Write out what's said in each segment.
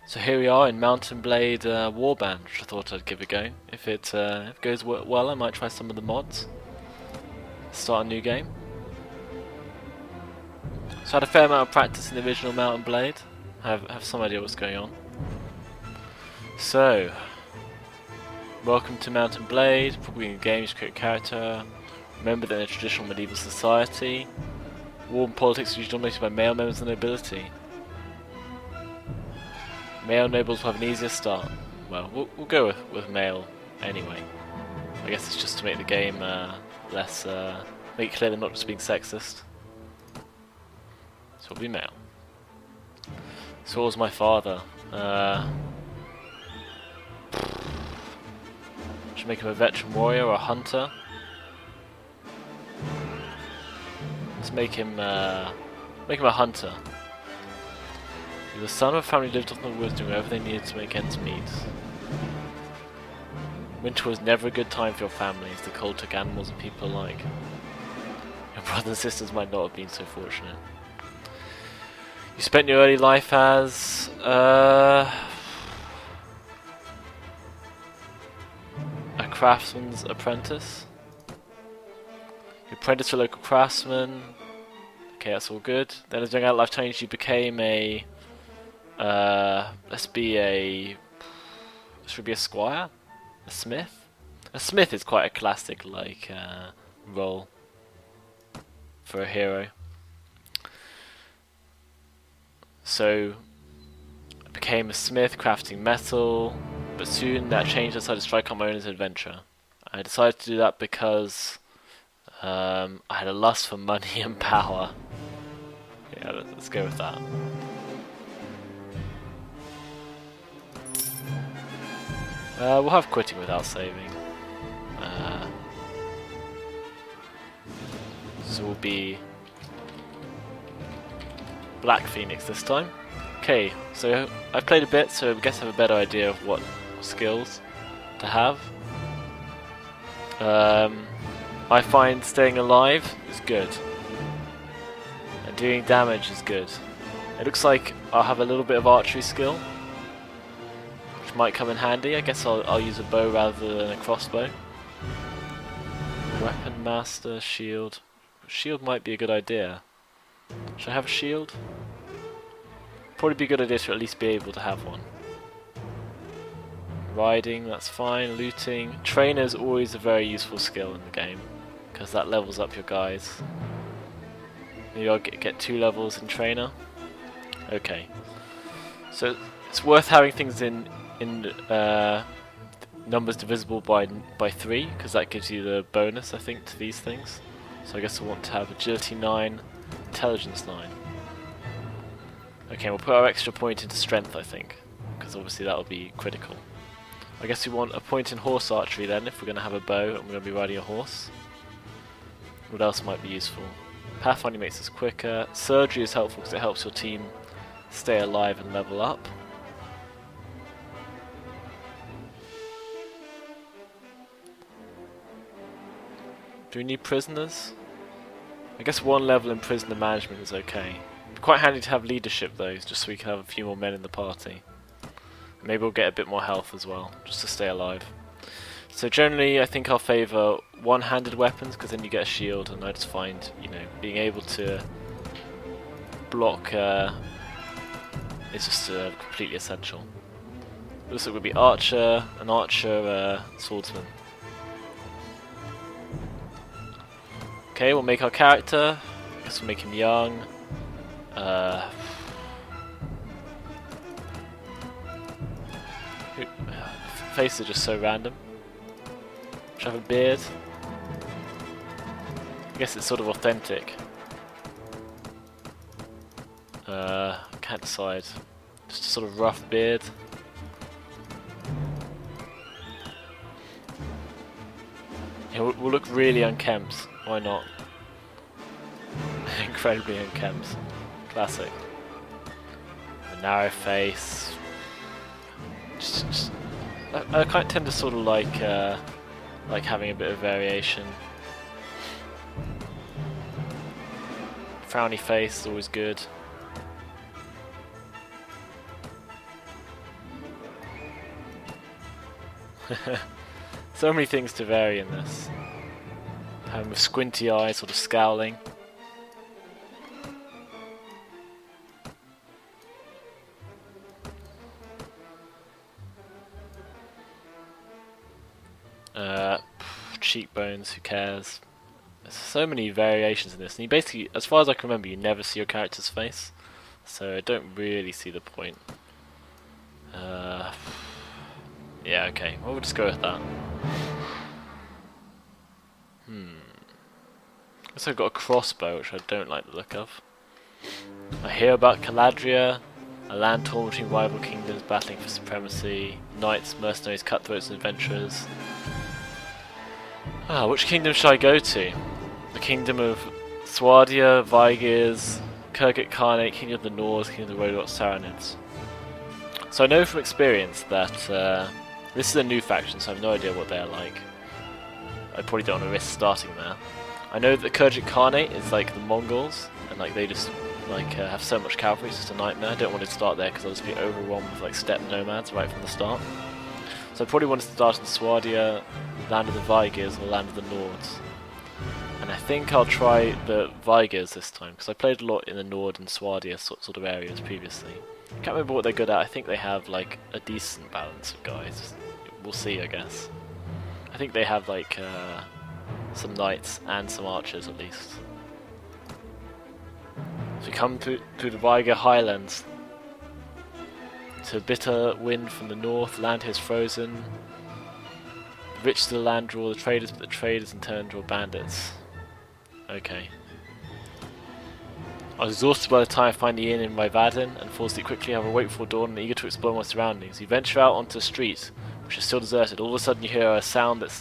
So here we are in Mountain Blade Warband, which I thought I'd give a go. If it goes well, I might try some of the mods. Start a new game. So I had a fair amount of practice in the original Mountain Blade. I have some idea what's going on. So, welcome to Mountain Blade. Probably in games, create a character. Remember that in a traditional medieval society, war and politics are usually dominated by male members of the nobility. Male nobles will have an easier start. Well, we'll go with male anyway. I guess it's just to make the game less, make it clear they're not just being sexist. So it'll be male. So what was my father? Should make him a veteran warrior or a hunter. Let's make him a hunter. He was the son of a family who lived off in the woods doing whatever they needed to make ends meet. Winter was never a good time for your family, as the cold took animals and people alike. Your brothers and sisters might not have been so fortunate. You spent your early life as a craftsman's apprentice. You apprenticed to a local craftsman. Okay, that's all good. Then as young adult life changed, you became a should be a squire? A smith? A smith is quite a classic like role for a hero. So I became a smith crafting metal, but soon that changed. I decided to strike on my own as an adventurer. I decided to do that because I had a lust for money and power. Yeah, let's go with that. We'll have quitting without saving. So we'll be Black Phoenix this time. Okay, so I've played a bit, so I guess I have a better idea of what skills to have. I find staying alive is good, and doing damage is good. It looks like I'll have a little bit of archery skill, which might come in handy. I guess I'll use a bow rather than a crossbow. Weapon master, shield. Shield might be a good idea. Should I have a shield? Probably be a good idea to at least be able to have one. Riding, that's fine. Looting. Trainer is always a very useful skill in the game, because that levels up your guys. Maybe I'll get 2 levels in trainer. Okay. So it's worth having things in numbers divisible by 3, because that gives you the bonus, I think, to these things. So I guess I want to have agility 9, intelligence 9. Okay, we'll put our extra point into strength, I think, because obviously that will be critical. I guess we want a point in horse archery then, if we're going to have a bow and we're going to be riding a horse. What else might be useful? Pathfinding makes us quicker. Surgery is helpful because it helps your team stay alive and level up. Do we need prisoners? I guess 1 level in prisoner management is okay. It'd be quite handy to have leadership though, just so we can have a few more men in the party. Maybe we'll get a bit more health as well, just to stay alive. So generally I think I'll favour one-handed weapons, because then you get a shield, and I just find, you know, being able to block is just completely essential. Looks like we'll be an archer, swordsman. Okay, we'll make our character. I guess we'll make him young. Faces are just so random. Should I have a beard? I guess it's sort of authentic. Can't decide. Just a sort of rough beard. Yeah, we'll look really unkempt. Why not? Incredibly unkempt. Classic. A narrow face. I kind of tend to sort of like having a bit of variation. Frowny face is always good. So many things to vary in this. Him with squinty eyes, sort of scowling. Cheekbones, who cares? There's so many variations in this, and you basically, as far as I can remember, you never see your character's face, so I don't really see the point. Yeah, okay, well, we'll just go with that. Looks like I've got a crossbow, which I don't like the look of. I hear about Caladria, a land torn between rival kingdoms battling for supremacy, knights, mercenaries, cutthroats and adventurers. Which kingdom should I go to? The kingdom of Swadia, Vigirs, Kurgit Khanate, Kingdom of the Nords, Kingdom of the Rodot Saranids. So I know from experience that this is a new faction, so I have no idea what they're like. I probably don't want to risk starting there. I know that the Kurgit Khanate is like the Mongols, and like they just like have so much cavalry, it's just a nightmare. I don't want to start there because I'll just be overwhelmed with like steppe nomads right from the start. So I probably want to start in Swadia, Land of the Vigirs, or Land of the Nords. And I think I'll try the Vigirs this time, because I played a lot in the Nord and Swadia sort of areas previously. I can't remember what they're good at. I think they have like a decent balance of guys. We'll see, I guess. I think they have like some knights and some archers at least. So we come through the Vigir Highlands. To bitter wind from the north, land here is frozen. The rich of the land draw the traders, but the traders in turn draw bandits. Okay. I was exhausted by the time I find the inn in Ryvaden and fall asleep quickly. I have a wakeful dawn and eager to explore my surroundings. You venture out onto the street, which is still deserted. All of a sudden you hear a sound that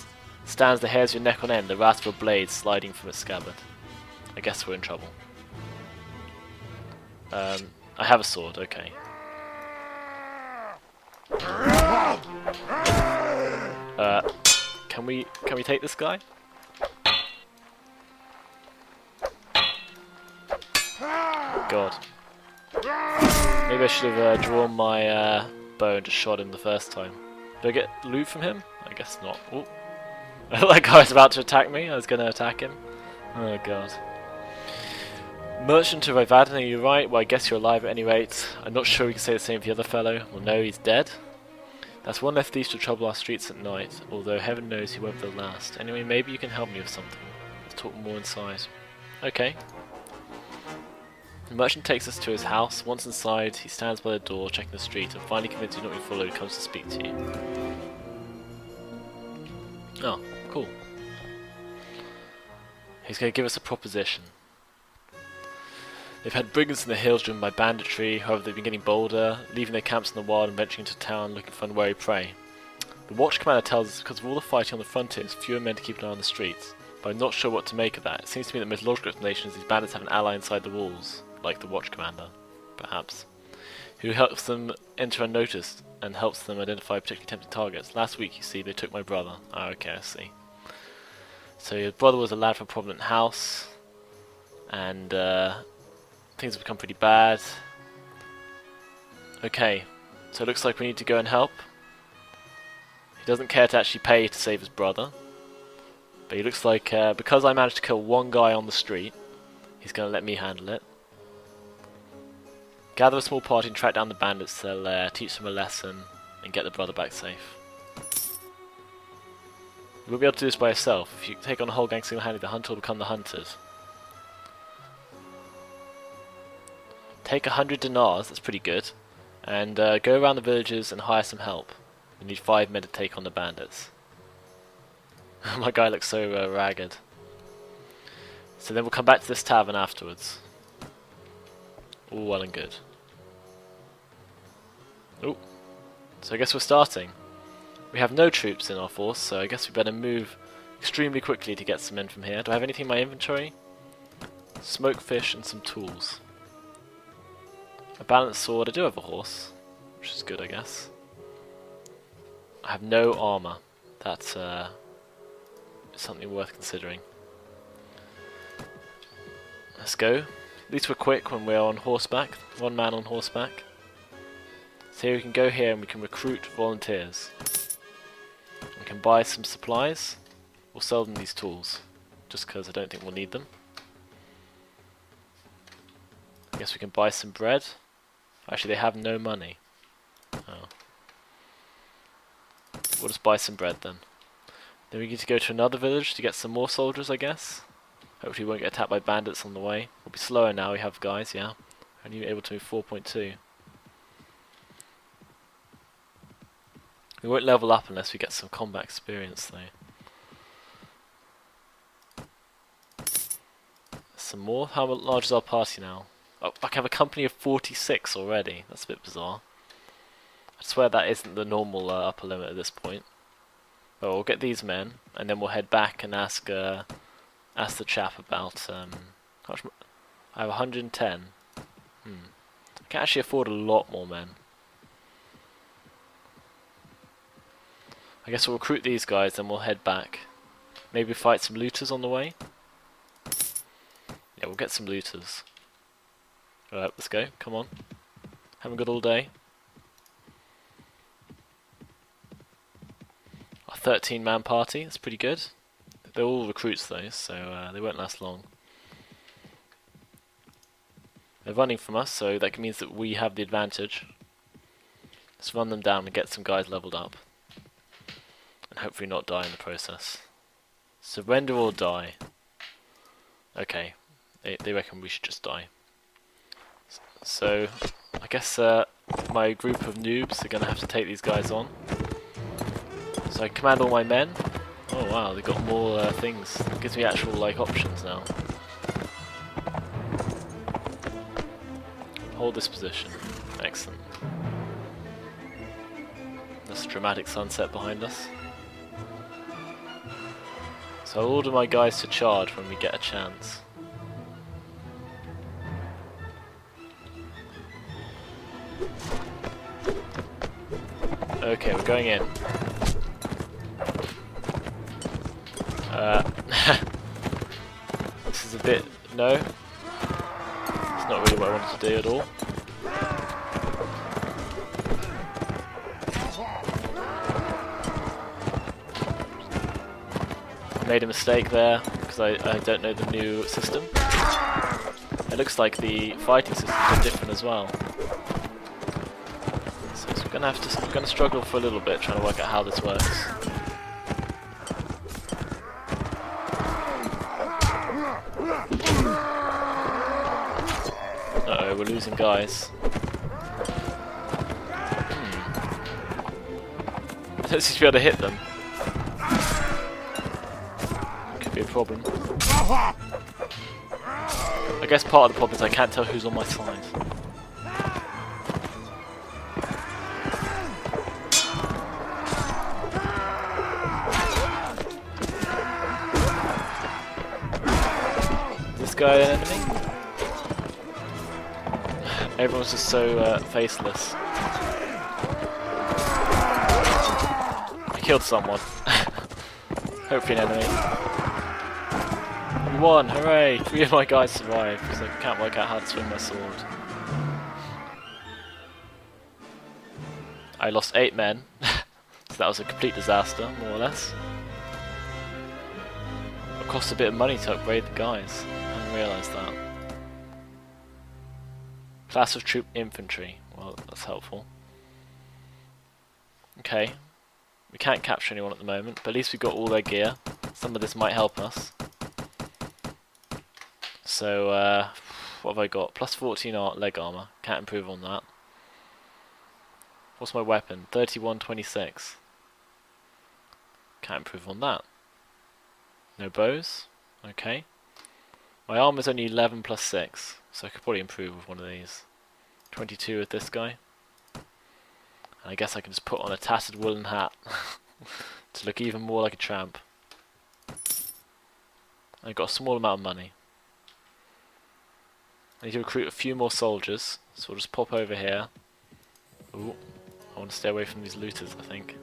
stands the hairs of your neck on end, the rasp of a blade sliding from its scabbard. I guess we're in trouble. I have a sword, okay. Can we take this guy? God. Maybe I should have drawn my bow and just shot him the first time. Did I get loot from him? I guess not. Oh. That guy was about to attack me. I was going to attack him. Oh god. Merchant of Ryvaden, are you right? Well, I guess you're alive at any rate. I'm not sure we can say the same for the other fellow. Well, no, he's dead. That's one less thief to trouble our streets at night, although heaven knows he won't be the last. Anyway, maybe you can help me with something. Let's talk more inside. Okay. The merchant takes us to his house. Once inside, he stands by the door, checking the street, and finally convinced he's not being followed, comes to speak to you. Oh, cool. He's going to give us a proposition. They've had brigands in the hills driven by banditry, however they've been getting bolder, leaving their camps in the wild and venturing into town looking for unwary prey. The watch commander tells us because of all the fighting on the frontier, there's fewer men to keep an eye on the streets, but I'm not sure what to make of that. It seems to me that the most logical explanation is these bandits have an ally inside the walls, like the watch commander, perhaps, who helps them enter unnoticed and helps them identify particularly tempting targets. Last week, you see, they took my brother. Ah, okay, I see. So your brother was a lad from a prominent house, and things have become pretty bad. Okay, so it looks like we need to go and help. He doesn't care to actually pay to save his brother, but he looks like, because I managed to kill one guy on the street, he's going to let me handle it. Gather a small party and track down the bandits to their lair, teach them a lesson, and get the brother back safe. You won't be able to do this by yourself. If you take on the whole gang single-handedly, the hunter will become the hunted. Take 100 dinars, that's pretty good, and go around the villages and hire some help. We need 5 men to take on the bandits. My guy looks so ragged. So then we'll come back to this tavern afterwards. All well and good. Oh, so I guess we're starting. We have no troops in our force, so I guess we better move extremely quickly to get some men from here. Do I have anything in my inventory? Smoked fish and some tools. A balanced sword. I do have a horse, which is good, I guess. I have no armour. That's something worth considering. Let's go. At least we're quick when we're on horseback. One man on horseback. So here we can go here and we can recruit volunteers. can buy some supplies. We'll sell them these tools, just because I don't think we'll need them. I guess we can buy some bread. Actually, they have no money. Oh. We'll just buy some bread then. Then we need to go to another village to get some more soldiers, I guess. Hopefully we won't get attacked by bandits on the way. We'll be slower now, we have guys, yeah. Only able to move 4.2. We won't level up unless we get some combat experience though. Some more? How large is our party now? Oh, I have a company of 46 already. That's a bit bizarre. I swear that isn't the normal upper limit at this point. But we'll get these men, and then we'll head back and ask the chap about... how much I have 110. I can actually afford a lot more men. I guess we'll recruit these guys, then we'll head back. Maybe fight some looters on the way. Yeah, we'll get some looters. Alright, let's go. Come on. Haven't got all day. Our 13-man party. That's pretty good. They're all recruits though, so they won't last long. They're running from us, so that means that we have the advantage. Let's run them down and get some guys leveled up. And hopefully not die in the process. Surrender or die. Okay, they reckon we should just die. So, I guess my group of noobs are going to have to take these guys on. So I command all my men. Oh wow, they've got more things. It gives me actual like options now. Hold this position. Excellent. There's a dramatic sunset behind us. So I'll order my guys to charge when we get a chance. Okay, we're going in. This is a bit... no. It's not really what I wanted to do at all. I made a mistake there, because I don't know the new system. It looks like the fighting systems are different as well. So we're gonna struggle for a little bit trying to work out how this works. Uh-oh, we're losing guys. I don't seem to be able to hit them. Could be a problem. I guess part of the problem is I can't tell who's on my side. Is this guy an enemy? Everyone's just so faceless. I killed someone. Hopefully an enemy. We won! Hooray! 3 of my guys survived because I can't work out how to swing my sword. I lost 8 men, so that was a complete disaster, more or less. It cost a bit of money to upgrade the guys. I didn't realise that. Class of troop infantry. Well, that's helpful. Okay. We can't capture anyone at the moment, but at least we've got all their gear. Some of this might help us. So, what have I got? Plus 14 leg armor. Can't improve on that. What's my weapon? 3126. Can't improve on that. No bows? Okay. My armor's only 11 plus 6, so I could probably improve with one of these. 22 with this guy. And I guess I can just put on a tattered woolen hat to look even more like a tramp. I've got a small amount of money. I need to recruit a few more soldiers, so we'll just pop over here. Ooh, I want to stay away from these looters, I think.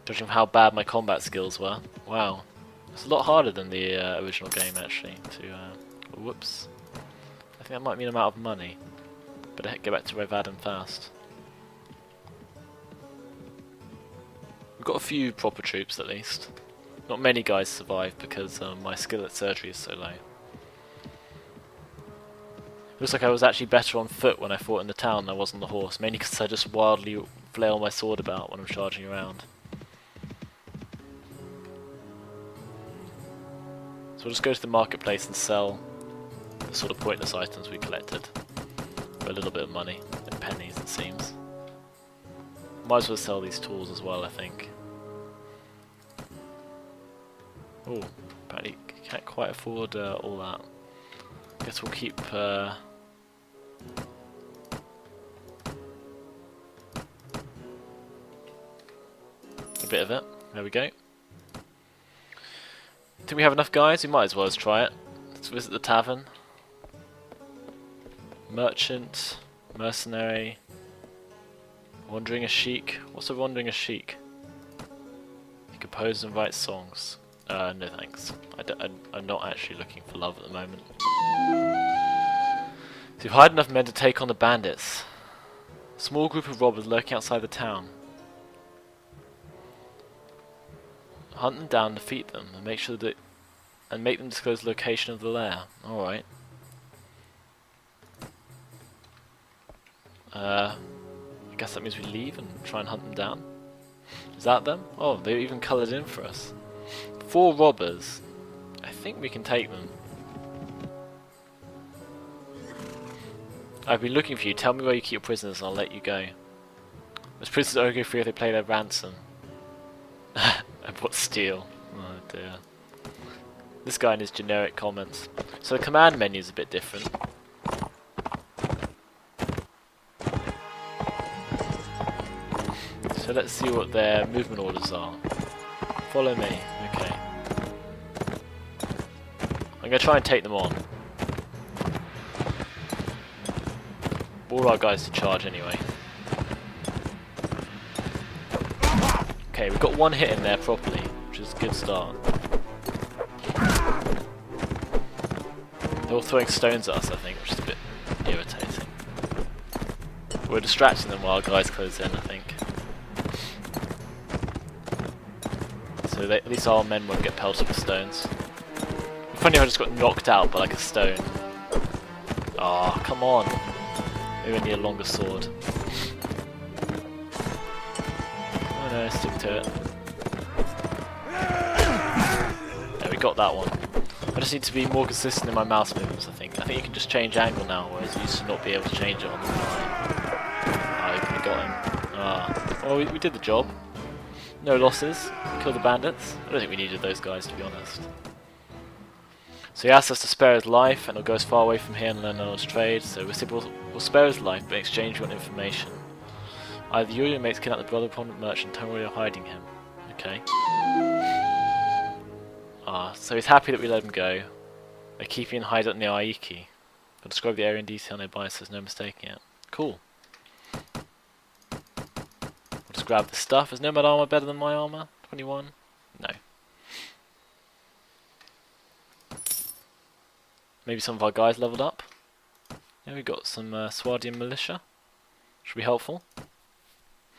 Judging from how bad my combat skills were. Wow. It's a lot harder than the original game, actually. Whoops. I think that might mean I'm out of money. Better get back to Revaden fast. We've got a few proper troops at least. Not many guys survive because my skill at surgery is so low. Looks like I was actually better on foot when I fought in the town than I was on the horse, mainly because I just wildly flail my sword about when I'm charging around. So we'll just go to the marketplace and sell the sort of pointless items we collected for a little bit of money, in pennies it seems. Might as well sell these tools as well, I think. Oh, apparently can't quite afford all that. Guess we'll keep a bit of it. There we go. Think we have enough guys? We might as well try it. Let's visit the tavern. Merchant, mercenary, wandering a sheik. What's a wandering a sheik? He composes and writes songs. No thanks. I'm not actually looking for love at the moment. So you've hired enough men to take on the bandits. A small group of robbers lurking outside the town. Hunt them down, defeat them, and make them disclose the location of the lair. Alright. I guess that means we leave and try and hunt them down. Is that them? Oh, they even coloured in for us. 4 robbers. I think we can take them. I've been looking for you. Tell me where you keep your prisoners and I'll let you go. Those prisoners only go free if they pay their ransom. And what steal? Oh dear. This guy and his generic comments. So the command menu is a bit different. So let's see what their movement orders are. Follow me. Okay. I'm going to try and take them on. All our guys to charge anyway. Okay, we've got one hit in there properly, which is a good start. They're all throwing stones at us, I think, which is a bit irritating. We're distracting them while our guys close in, I think. So at least our men won't get pelted with stones. Funny how I just got knocked out by like a stone. Ah, oh, come on. Maybe I need a longer sword. Oh no, stick to it. There, we got that one. I just need to be more consistent in my mouse movements, I think. I think you can just change angle now, whereas you used to not be able to change it on the fly. Ah, we got him. Ah, well, we did the job. No losses. Kill the bandits. I don't think we needed those guys, to be honest. So he asked us to spare his life, and he'll go as far away from here and learn Noah's trade. So we said we'll spare his life, but in exchange we want information. Either you or your mates kidnap the brother prominent merchant, tell me where you're hiding him. Okay. Ah, so he's happy that we let him go. They're keeping in hideout near Aiki. I'll describe the area in detail nearby so there's no mistaking it. Cool. We'll just grab the stuff. Is nomad armor better than my armor? 21? No. Maybe some of our guys leveled up. Yeah, we've got some Swardian militia. Should be helpful.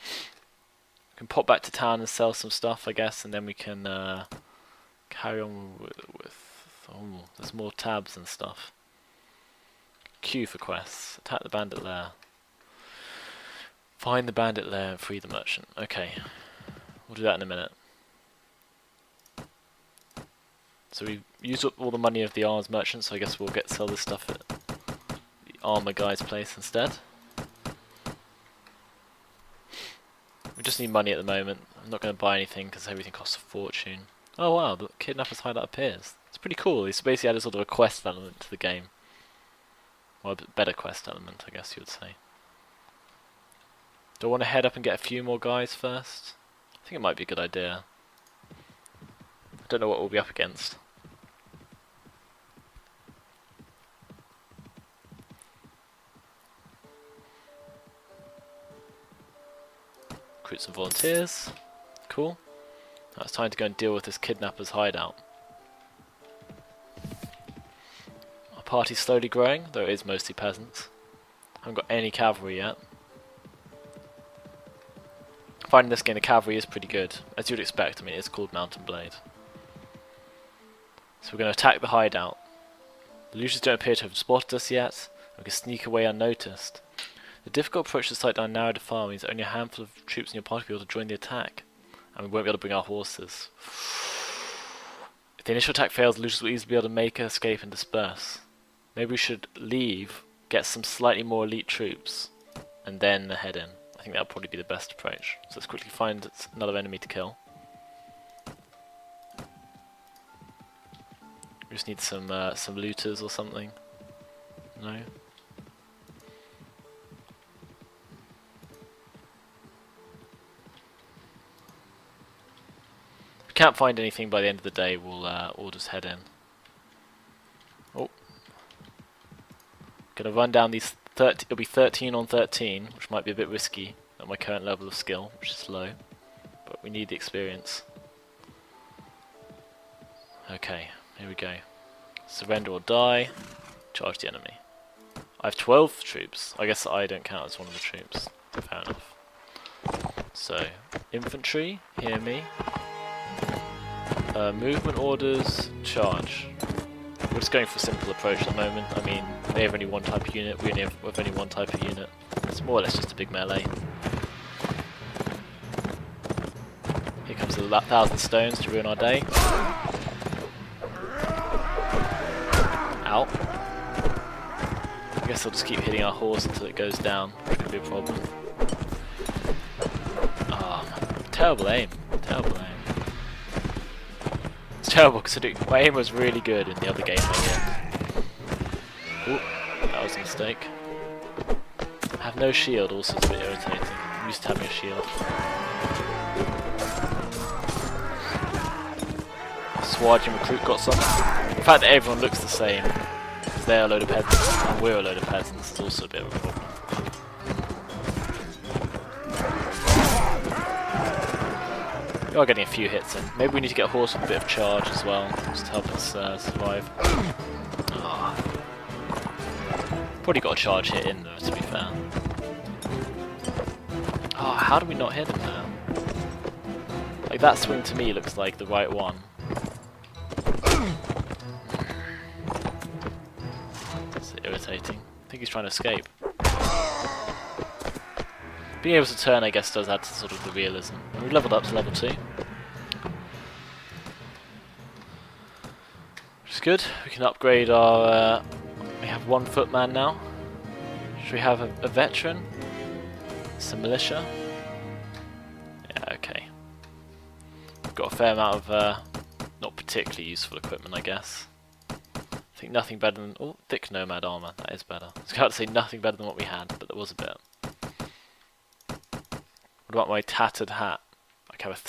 We can pop back to town and sell some stuff, I guess, and then we can carry on with oh, there's more tabs and stuff. Q for quests. Attack the bandit lair. Find the bandit lair and free the merchant. Okay, we'll do that in a minute. So we've used up all the money of the arms merchant, so I guess we'll sell this stuff at the armor guy's place instead. We just need money at the moment. I'm not going to buy anything because everything costs a fortune. Oh wow, the kidnapper's hideout appears. It's pretty cool. He's basically added sort of a quest element to the game. Well, a better quest element, I guess you would say. Do I want to head up and get a few more guys first? I think it might be a good idea. I don't know what we'll be up against. Recruit some volunteers. Cool. Now it's time to go and deal with this kidnapper's hideout. Our party's slowly growing, though it is mostly peasants. Haven't got any cavalry yet. find in this game the cavalry is pretty good, as you'd expect. I mean, it's called Mountain Blade. So we're going to attack the hideout. The looters don't appear to have spotted us yet. We can sneak away unnoticed. The difficult approach to the site down narrow defile means only a handful of troops in your party will be able to join the attack, and we won't be able to bring our horses. If the initial attack fails, the looters will easily be able to make an escape and disperse. Maybe we should leave, get some slightly more elite troops, and then head in. I think that would probably be the best approach. So let's quickly find another enemy to kill. We just need some looters or something. No? If we can't find anything by the end of the day, we'll just head in. Oh. Gonna run down these 30, it'll be 13 on 13, which might be a bit risky at my current level of skill, which is low. But we need the experience. Okay. Here we go. Surrender or die. Charge the enemy. I have 12 troops. I guess I don't count as one of the troops. Fair enough. So, infantry, hear me. Movement orders, charge. We're just going for a simple approach at the moment. I mean, they have only one type of unit, we have only one type of unit. It's more or less just a big melee. Here comes the 1,000 stones to ruin our day. Ow. I guess I'll just keep hitting our horse until it goes down, which could be a problem. Ah, terrible aim. Terrible aim. It's terrible considering my aim was really good in the other game by the end. Ooh, that was a mistake. I have no shield, also it's a bit irritating. I'm used to having a shield. Swardian recruit got some. The fact that everyone looks the same, because they're a load of peasants and we're a load of peasants, is also a bit of a problem. We are getting a few hits in. Maybe we need to get a horse with a bit of charge as well, just to help us survive. Oh. Probably got a charge hit in though, to be fair. Oh, how do we not hit him now? Like, that swing to me looks like the right one. It's irritating. I think he's trying to escape. Being able to turn, I guess, does add to sort of the realism. And we've leveled up to level 2. Which is good. We can upgrade our... we have 1 footman now. Should we have a veteran? Some militia? Yeah, okay. We've got a fair amount of not particularly useful equipment, I guess. I think nothing better than... oh, thick nomad armour. That is better. I was about to say nothing better than what we had, but there was a bit. What about my tattered hat? I have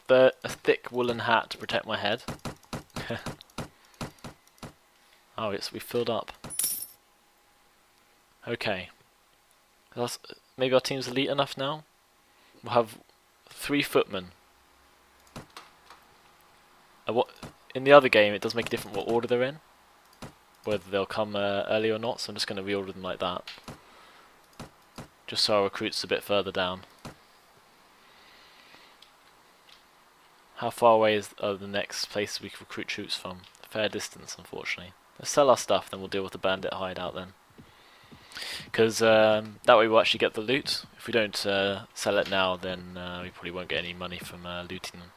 a thick woolen hat to protect my head. Oh, we filled up. Okay. Maybe our team's elite enough now? We'll have 3 footmen. In the other game, it does make a difference what order they're in. Whether they'll come early or not, so I'm just going to reorder them like that. Just so our recruit's a bit further down. How far away is the next place we can recruit troops from? A fair distance, unfortunately. Let's sell our stuff, then we'll deal with the bandit hideout then. Because that way we'll actually get the loot. If we don't sell it now, then we probably won't get any money from looting them.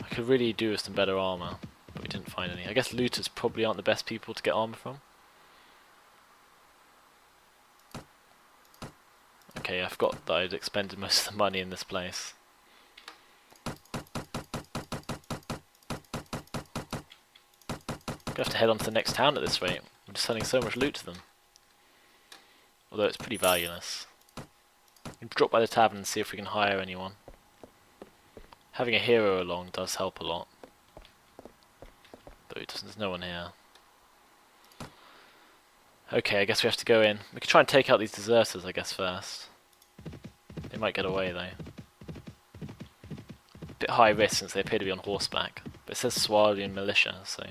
I could really do with some better armour, but we didn't find any. I guess looters probably aren't the best people to get armour from. Okay, I forgot that I'd expended most of the money in this place. We have to head on to the next town at this rate. We're just selling so much loot to them. Although it's pretty valueless. We'll drop by the tavern and see if we can hire anyone. Having a hero along does help a lot. Though there's no one here. Okay, I guess we have to go in. We could try and take out these deserters, I guess, first. They might get away, though. Bit high risk since they appear to be on horseback. But it says Swardian militia, so...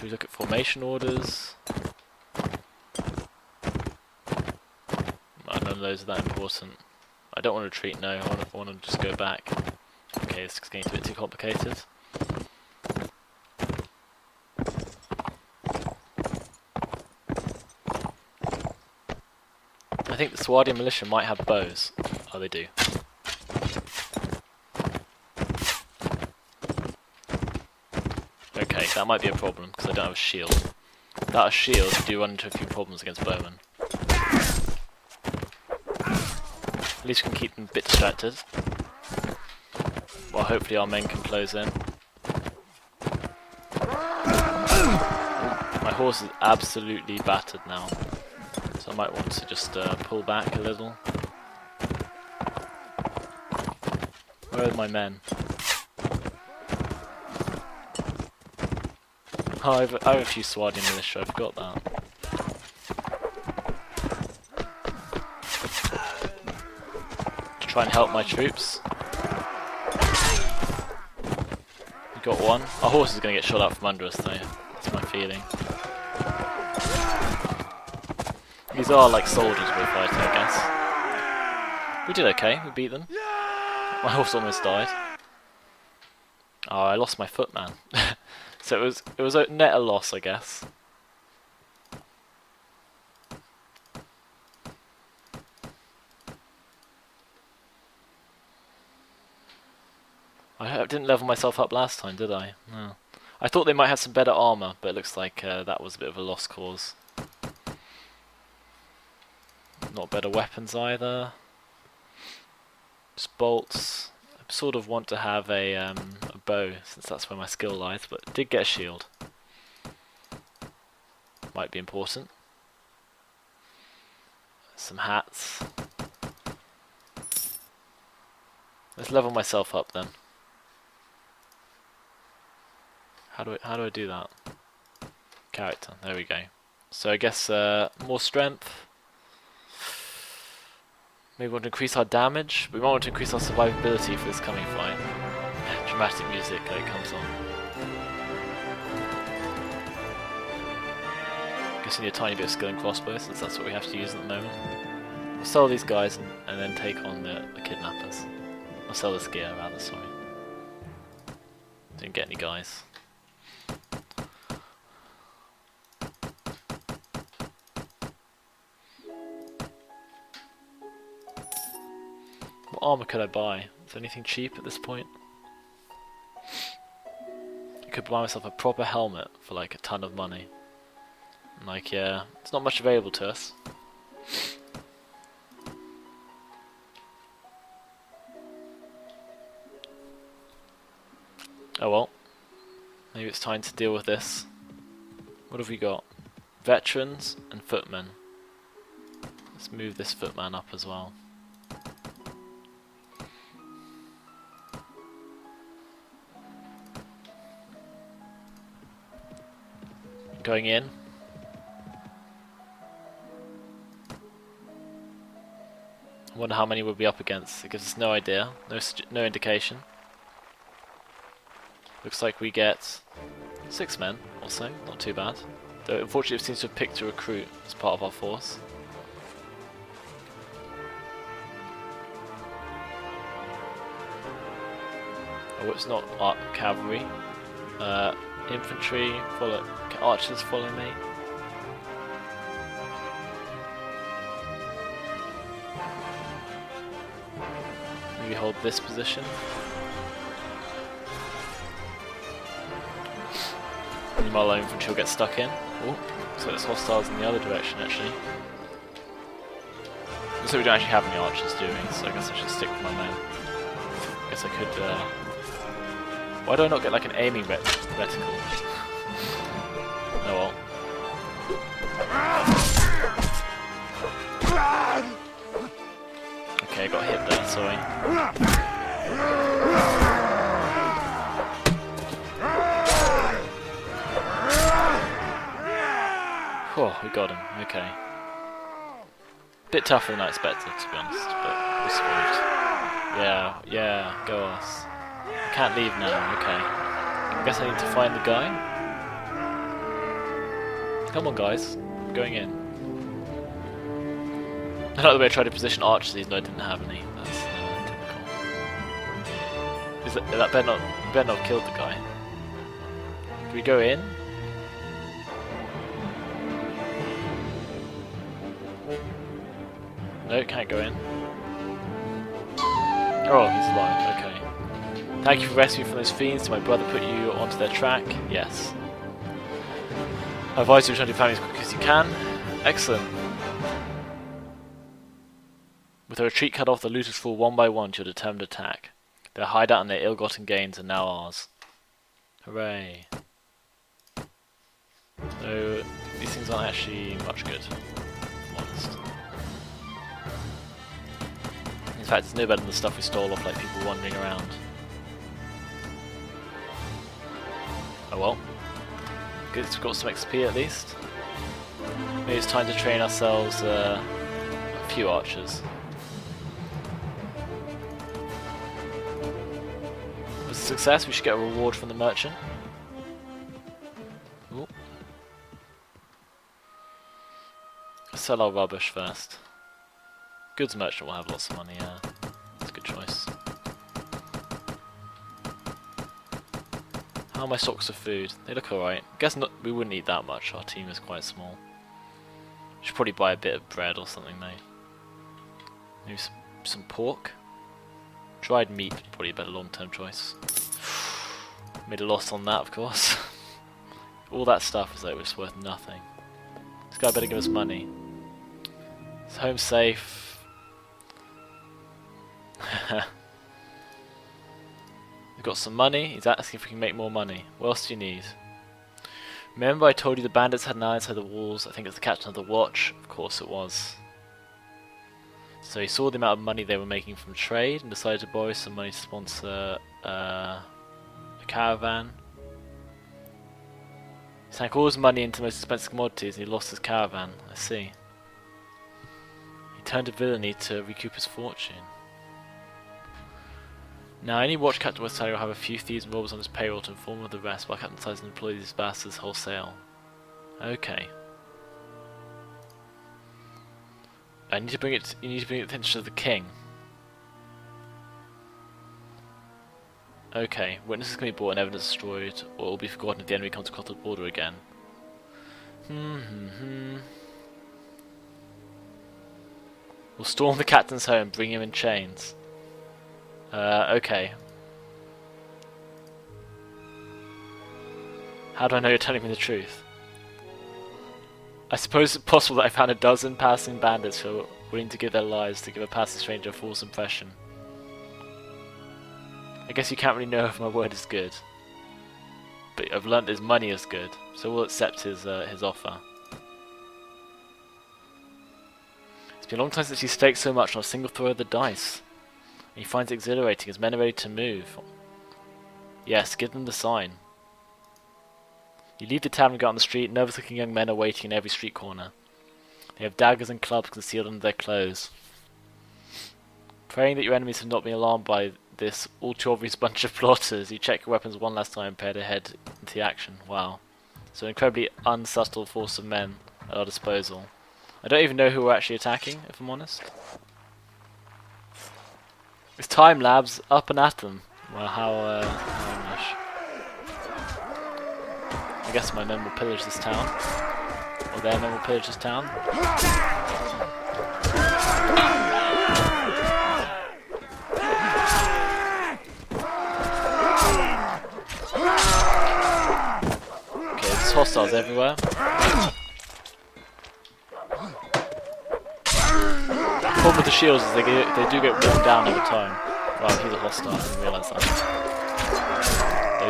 we look at formation orders? None of those are that important. I don't want to retreat, no, I want to just go back. Okay, this is getting a bit too complicated. I think the Swardian militia might have bows. Oh, they do. Okay, that might be a problem, because I don't have a shield. Without a shield, you do run into a few problems against bowmen. At least we can keep them a bit distracted. Well, hopefully our men can close in. My horse is absolutely battered now, so I might want to just pull back a little. Where are my men? Oh, I have a few Swardian militia, I forgot that. To try and help my troops. We got one. Our horse is going to get shot out from under us though, that's my feeling. These are like soldiers we're fighting, I guess. We did okay, we beat them. My horse almost died. Oh, I lost my footman. So it was a net a loss, I guess. I didn't level myself up last time, did I? No. I thought they might have some better armor, but it looks like that was a bit of a lost cause. Not better weapons either. Just bolts. I sort of want to have a bow, since that's where my skill lies, but did get a shield. Might be important. Some hats. Let's level myself up then. How do I do that? Character, there we go. So I guess more strength. Maybe we want to increase our damage. We might want to increase our survivability for this coming fight. Dramatic music that comes on. Guessing a tiny bit of skill in crossbow, since that's what we have to use at the moment. We'll sell these guys and then take on the kidnappers. I'll sell this gear rather, sorry. Didn't get any guys. What armor could I buy? Is there anything cheap at this point? I could buy myself a proper helmet for like a ton of money. And like, yeah, it's not much available to us. Oh well. Maybe it's time to deal with this. What have we got? Veterans and footmen. Let's move this footman up as well. Going in. I wonder how many we'll be up against. It gives us no idea, no indication. Looks like we get 6 men or so, not too bad. Though unfortunately it seems to have picked a recruit as part of our force. Oh, it's not cavalry. Infantry, archers follow me. Maybe hold this position. Meanwhile, our infantry will get stuck in. Oh, so there's hostiles in the other direction actually. So we don't actually have any archers, do we? So I guess I should stick with my men. I guess I could. Why do I not get like an aiming reticle? Oh well. Okay, I got hit there, sorry. Oh, we got him, okay. Bit tougher than I expected, to be honest, but we're screwed. Yeah, go us. I can't leave now, okay. I guess I need to find the guy. Come on, guys. I'm going in. I like the way I tried to position archers even though I didn't have any. That's typical. That better not have killed the guy. Do we go in? No, can't go in. Oh, he's alive, okay. Thank you for rescuing me from those fiends. Did my brother put you onto their track? Yes. I advise you to return to your family as quick as you can. Excellent. With their retreat cut off, the looters fall one by one to your determined attack. Their hideout and their ill-gotten gains are now ours. Hooray. So, these things aren't actually much good, if I'm honest. In fact, it's no better than the stuff we stole off like people wandering around. Oh well. Good, we've got some XP at least. Maybe it's time to train ourselves a few archers. With success, we should get a reward from the merchant. Ooh. Let's sell our rubbish first. Goods merchant will have lots of money, yeah. That's a good choice. How are my stocks of food? They look alright. Guess not, we wouldn't eat that much, our team is quite small. Should probably buy a bit of bread or something though. Maybe some pork? Dried meat, probably a better long-term choice. Made a loss on that, of course. All that stuff is like it's worth nothing. This guy better give us money. It's home safe. We've got some money. He's asking if we can make more money. What else do you need? Remember I told you the bandits had an eye inside the walls? I think it's the captain of the watch. Of course it was. So he saw the amount of money they were making from trade and decided to borrow some money to sponsor a caravan. He sank all his money into the most expensive commodities and he lost his caravan. I see. He turned to villainy to recoup his fortune. Now, any watch captain West Italia will have a few thieves and robbers on his payroll to inform of the rest, while Captain decides to employ these bastards wholesale. Okay. You need to bring it attention to the king. Okay, witnesses can be brought and evidence destroyed, or it will be forgotten if the enemy comes across the border again. We'll storm the captain's home, bring him in chains. Okay. How do I know you're telling me the truth? I suppose it's possible that I found a dozen passing bandits who are willing to give their lives to give a passing stranger a false impression. I guess you can't really know if my word is good. But I've learnt his money is good, so we'll accept his offer. It's been a long time since he staked so much on a single throw of the dice. And he finds it exhilarating as men are ready to move. Yes, give them the sign. You leave the tavern and go out on the street. Nervous looking young men are waiting in every street corner. They have daggers and clubs concealed under their clothes. Praying that your enemies have not been alarmed by this all too obvious bunch of plotters, you check your weapons one last time and prepare to head into the action. Wow. So an incredibly unsubtle force of men at our disposal. I don't even know who we're actually attacking, if I'm honest. It's time, labs. Up and at them. Well, how English. I guess my men will pillage this town. Or their men will pillage this town. Okay, there's hostiles everywhere. The problem with the shields is they do get worn down over time. Wow, he's a hostile, I didn't realise that.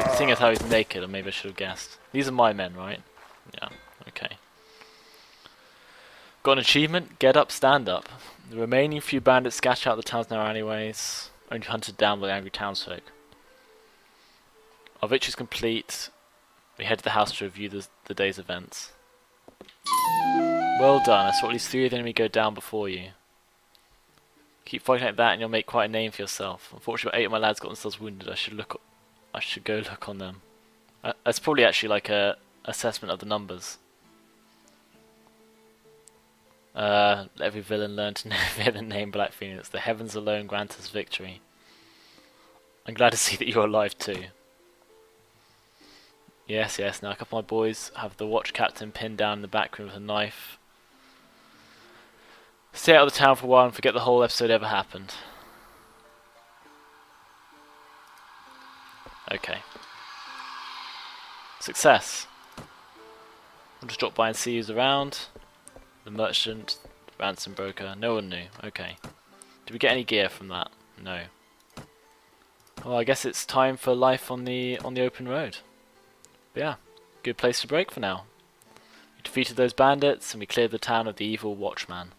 The thing is how he's naked, or maybe I should have guessed. These are my men, right? Yeah, okay. Got an achievement? Get up, stand up. The remaining few bandits scattered out the town's narrow alleyways, only hunted down by the angry townsfolk. Our victory's complete. We head to the house to review the day's events. Well done, I saw at least 3 of the enemy go down before you. Keep fighting like that and you'll make quite a name for yourself. Unfortunately, 8 of my lads got themselves wounded. I should go look on them. That's probably actually like a assessment of the numbers. Let every villain learn to fear the name Black Phoenix. The heavens alone grant us victory. I'm glad to see that you're alive too. Yes, yes. Now a couple of my boys have the watch captain pinned down in the back room with a knife. Stay out of the town for a while and forget the whole episode ever happened. Okay. Success. I'll just drop by and see who's around. The merchant, the ransom broker. No one knew. Okay. Did we get any gear from that? No. Well, I guess it's time for life on the open road. But yeah, good place to break for now. We defeated those bandits and we cleared the town of the evil Watchman.